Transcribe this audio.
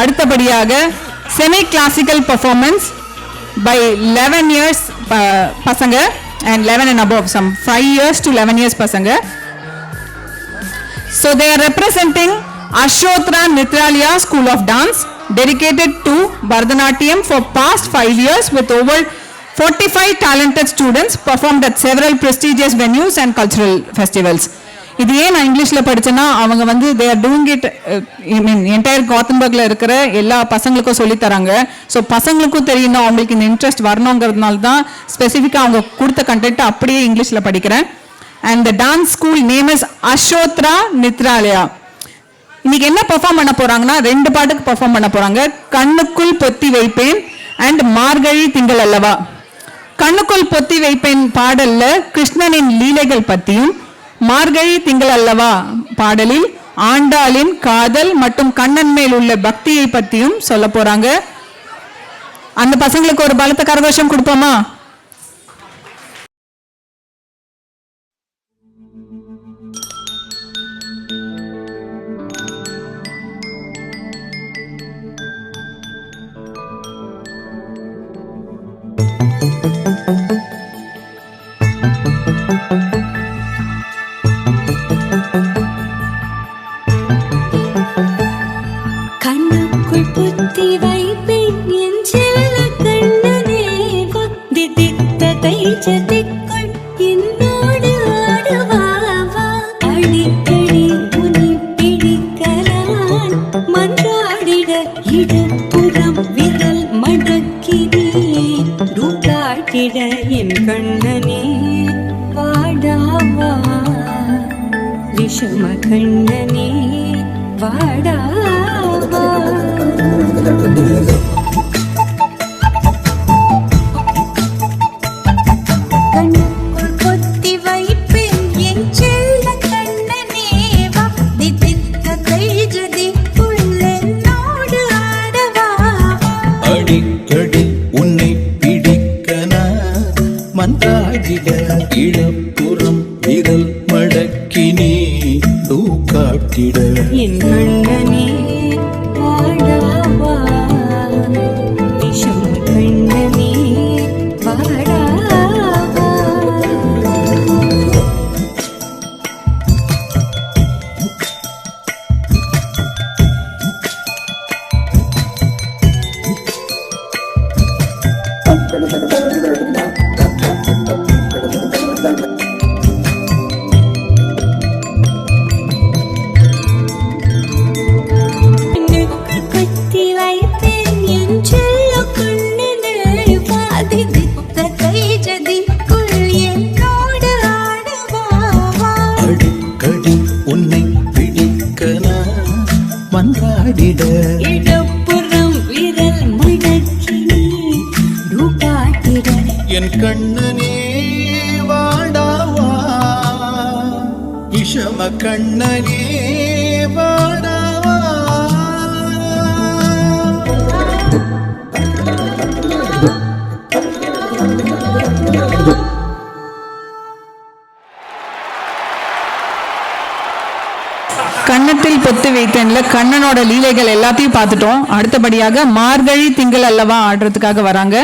அடுத்தபடியாக semi classical performance by 11 years பசங்க and 11 and above, some 5 years to 11 years pasanga. So they are representing Ashotra Nitralia School of Dance, dedicated to Bharatanatyam for past 5 years with over 45 talented students performed at several prestigious venues and cultural festivals. இது ஏன் நான் இங்கிலீஷில் படித்தேன்னா அவங்க வந்து they are doing it entire காத்தன்பர்கில் இருக்கிற எல்லா பசங்களுக்கும் சொல்லித்தராங்க. ஸோ பசங்களுக்கும் தெரியணும், அவங்களுக்கு இந்த இன்ட்ரெஸ்ட் வரணுங்கிறதுனால தான் ஸ்பெசிஃபிக்காக அவங்க கொடுத்த கண்டென்ட் அப்படியே இங்கிலீஷில் படிக்கிறேன். And the dance school name is Ashotra Nithralaya. இன்னைக்கு என்ன பெர்ஃபார்ம் பண்ண போறாங்கன்னா 2 பாட்டுக்கு பெர்ஃபார்ம் பண்ண போறாங்க. கண்ணுக்குள் பொத்தி வைப்பேன் அண்ட் மார்கழி திங்கள் அல்லவா. கண்ணுக்குள் பொத்தி வைப்பேன் பாடல்ல கிருஷ்ணனின் லீலைகள் பற்றியும், மார்கழி திங்கள் அல்லவா பாடலில் ஆண்டாளின் காதல் மற்றும் கண்ணன் மேல் உள்ள பக்தியை பற்றியும் சொல்ல போறாங்க. அந்த பசங்களுக்கு ஒரு பலத்த கரகோஷம் கொடுப்போமா? கண்ணுக்குள் புத்தி வைப்பேன் என் செல்ல கண்ணனே, தித்தித்ததை சதிக்குள் என்னோடு ஆடுவாவா. அடிக்கடி உனி பிடிக்கலாம் மன்றாடிட இடப்புறம் விரல் மடக்கினே, தூக்காட்டிட என் கண்ணனே வாடாவா. விஷம கண்ணனே வாடாவா. கண்ணுக்குள் பொத்தி வைப்பேன் என் செல்ல கண்ணனே, வா தித்தித்ததை ஜதிக்குள் என்னோடு ஆடவா. அடிக்கடி உன்னை பிடிக்கனா மன்றாடிட இளப்புறம் விரல் மடக்கினே, தூக்காட்டிட என் கண்ணனே வாடாவா. விஷம கண்ணனே வாடாவா. கொத்தி வைப்பேன் என் செல்ல கண்ணனே, வாதி தித்ததை ஜதிக்குள் என்னோடு ஆடவாவா. அடிக்கடி உன்னை பிடிக்கனா மன்றாடிட இடப்புறம் விரல் மடக்கினே, தூக்காட்டிட என் கண்ணனே வாடாவா. விஷம கண்ணனே வாடாவா. கன்னத்தில் பொத்து வைத்தேன்ல கண்ணனோட லீலைகள் எல்லாத்தையும் பார்த்துட்டோம். அடுத்தபடியாக மார்கழி திங்கள் அல்லவா ஆடுறதுக்காக வராங்க.